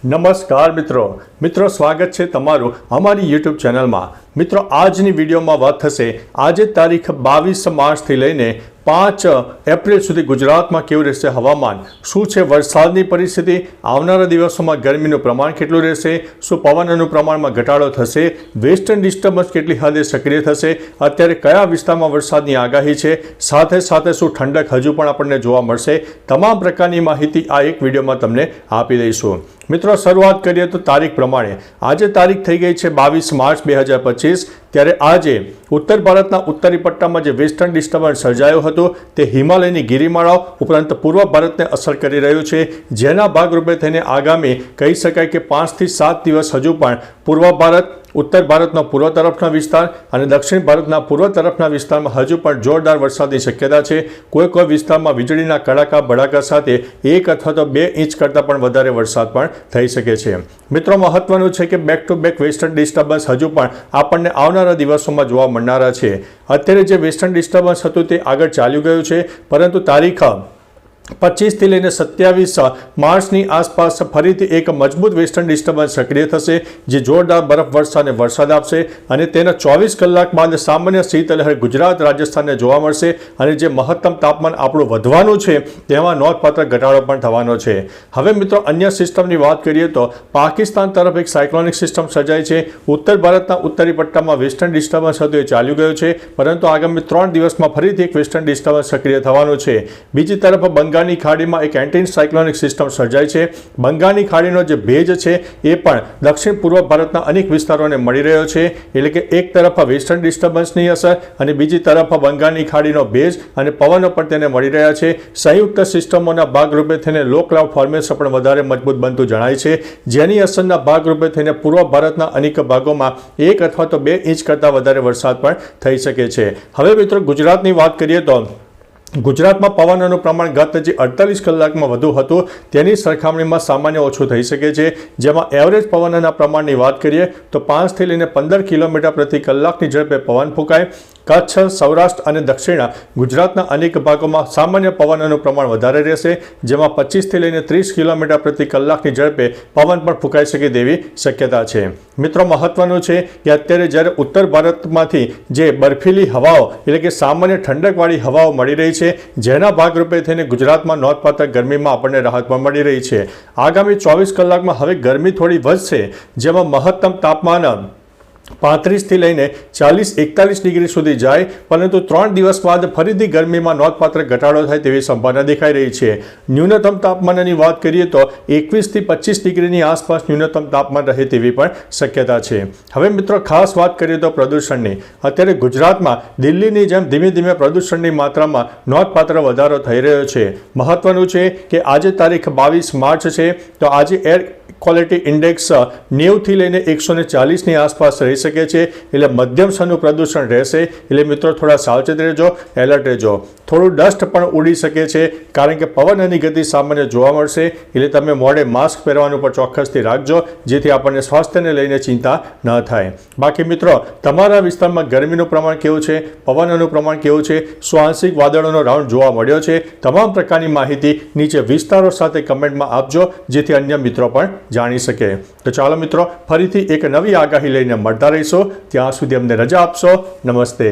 નમસ્કાર મિત્રો સ્વાગત છે તમારું અમારી યુટ્યુબ ચેનલમાં। મિત્રો આજની વિડીયોમાં વાત થશે આજે તારીખ 22 માર્ચથી લઈને 5 એપ્રિલ સુધી ગુજરાતમાં કેવું રહેશે હવામાન, શું છે વરસાદની પરિસ્થિતિ, આવનારા દિવસોમાં ગરમીનું પ્રમાણ કેટલું રહેશે, શું પવનનું પ્રમાણમાં ઘટાડો થશે, વેસ્ટર્ન ડિસ્ટર્બન્સ કેટલી હદે સક્રિય થશે, અત્યારે કયા વિસ્તારમાં વરસાદની આગાહી છે, સાથે સાથે શું ઠંડક હજુ પણ આપણને જોવા મળશે, તમામ પ્રકારની માહિતી આ એક વિડીયોમાં તમને આપી દઈશું। મિત્રો શરૂઆત કરીએ તો તારીખ પ્રમાણે આજે તારીખ થઈ ગઈ છે 22 માર્ચ 2025। ત્યારે આજે ઉત્તર ભારતના ઉત્તરી પટ્ટામાં જે વેસ્ટર્ન ડિસ્ટર્બન્સ સર્જાયું હતું તે હિમાલયની ગિરિમાળાઓ ઉપરાંત પૂર્વ ભારતને અસર કરી રહ્યું છે, જેના ભાગરૂપે થઈને આગામી કહી શકાય કે 5 થી 7 દિવસ હજુ પણ પૂર્વ ભારત, ઉત્તર ભારતનો પૂર્વ તરફના વિસ્તાર અને દક્ષિણ ભારતના પૂર્વ તરફના વિસ્તારમાં હજુ પણ જોરદાર વરસાદની શક્યતા છે। કોઈ વિસ્તારમાં વીજળીના કડાકા ભડાકા સાથે 1 અથવા તો 2 ઇંચ કરતાં પણ વધારે વરસાદ પણ થઈ શકે છે। મિત્રો મહત્વનું છે કે back to back western disturbance હજુ પણ આપણને આવનારા દિવસોમાં જોવા મળનારા છે। અત્યારે જે વેસ્ટર્ન ડિસ્ટર્બન્સ હતું તે આગળ ચાલ્યું ગયું છે, પરંતુ તારીખ 25 થી લઈને 27 માર્ચની આસપાસ ફરીથી એક મજબૂત વેસ્ટર્ન ડિસ્ટર્બન્સ સક્રિય થશે, જે જોરદાર બરફવર્ષા અને વરસાદ આપશે અને તેના 24 કલાક બાદ સામાન્ય શીતલહેર ગુજરાત, રાજસ્થાનને જોવા મળશે અને જે મહત્તમ તાપમાન આપણું વધવાનું છે તેમાં નોંધપાત્ર ઘટાડો પણ થવાનો છે। હવે મિત્રો અન્ય સિસ્ટમની વાત કરીએ તો પાકિસ્તાન તરફ એક સાયક્લોનિક સિસ્ટમ સર્જાઈ છે। ઉત્તર ભારતના ઉત્તરી પટ્ટામાં વેસ્ટર્ન ડિસ્ટર્બન્સ હતું એ ચાલ્યું ગયું છે, પરંતુ આગામી 3 દિવસમાં ફરીથી એક વેસ્ટર્ન ડિસ્ટર્બન્સ સક્રિય થવાનું છે। બીજી તરફ બંગાળની ખાડીમાં એક એન્ટી સાયક્લોનિક સિસ્ટમ સર્જાઈ છે। બંગાળની ખાડીનો જે ભેજ છે એ પણ દક્ષિણ પૂર્વ ભારતના અનેક વિસ્તારોને મળી રહ્યો છે, એટલે કે એક તરફ વેસ્ટર્ન ડિસ્ટર્બન્સની અસર અને બીજી તરફ બંગાળની ખાડીનો ભેજ અને પવનો પણ તેને મળી રહ્યા છે। સંયુક્ત સિસ્ટમોના ભાગરૂપે થઈને લો ક્લાઉડ ફોર્મેશન પણ વધારે મજબૂત બનતું જણાય છે, જેની અસરના ભાગરૂપે થઈને પૂર્વ ભારતના અનેક ભાગોમાં 1 અથવા તો 2 ઇંચ કરતાં વધારે વરસાદ પણ થઈ શકે છે। હવે મિત્રો ગુજરાતની વાત કરીએ તો ગુજરાતમાં પવનનું પ્રમાણ ગત જે 48 કલાકમાં વધુ હતું તેની સરખામણીમાં સામાન્ય ઓછું થઈ શકે છે, જેમાં એવરેજ પવનના પ્રમાણની વાત કરીએ તો 5 થી લઈને 15 કિલોમીટર પ્રતિ કલાકની ઝડપે પવન ફૂંકાય। કચ્છ, સૌરાષ્ટ્ર અને દક્ષિણ ગુજરાતના અનેક ભાગોમાં સામાન્ય પવનનું પ્રમાણ વધારે રહેશે, જેમાં 25 થી લઈને 30 કિલોમીટર પ્રતિ કલાકની ઝડપે પવન પણ ફૂંકાઈ શકે તેવી શક્યતા છે। મિત્રો મહત્વનું છે કે અત્યારે જ્યારે ઉત્તર ભારતમાંથી જે બર્ફીલી હવાઓ એટલે કે સામાન્ય ઠંડકવાળી હવાઓ મળી રહી છે, જેના ભાગરૂપે થઈને ગુજરાતમાં નોંધપાત્ર ગરમીમાં આપણને રાહત પણ મળી રહી છે। આગામી 24 કલાકમાં હવે ગરમી થોડી વધશે, જેમાં મહત્તમ તાપમાન 35 થી લઈને 40-41 ડિગ્રી સુધી જાય, પરંતુ 3 દિવસ બાદ ફરીથી ગરમીમાં નોંધપાત્ર ઘટાડો થાય તેવી સંભાવના દેખાઈ રહી છે। ન્યૂનતમ તાપમાનની વાત કરીએ તો 21 થી 25 ડિગ્રીની આસપાસ ન્યૂનતમ તાપમાન રહે તેવી પણ શક્યતા છે। હવે મિત્રો ખાસ વાત કરીએ તો પ્રદૂષણની, અત્યારે ગુજરાતમાં દિલ્હીની જેમ ધીમે ધીમે પ્રદૂષણની માત્રામાં નોંધપાત્ર વધારો થઈ રહ્યો છે। મહત્વનું છે કે આજે તારીખ 22 માર્ચ છે, તો આજે એર ક્વોલિટી ઇન્ડેક્સ 90 થી લઈને 140ની આસપાસ રહી શકે છે, એટલે મધ્યમ સ્તરનું પ્રદૂષણ રહેશે। એટલે મિત્રો થોડા સાવચેત રહેજો, એલર્ટ રહેજો। થોડું ડસ્ટ પણ ઉડી શકે છે, કારણ કે પવનની ગતિ સામાન્ય જોવા મળશે, એટલે તમે મોઢે માસ્ક પહેરવાનું પણ ચોક્કસથી રાખજો, જેથી આપણને સ્વાસ્થ્યને લઈને ચિંતા ન થાય। બાકી મિત્રો તમારા વિસ્તારમાં ગરમીનું પ્રમાણ કેવું છે, પવનનું પ્રમાણ કેવું છે, શું આંશિક વાદળોનો રાઉન્ડ જોવા મળ્યો છે, તમામ પ્રકારની માહિતી નીચે વિસ્તારો સાથે કમેન્ટમાં આપજો, જેથી અન્ય મિત્રો પણ જાણી શકે। તો ચાલો મિત્રો ફરીથી એક નવી આગાહી લઈને મળતા રહીશું, ત્યાં સુધી અમને રજા આપશો। નમસ્તે।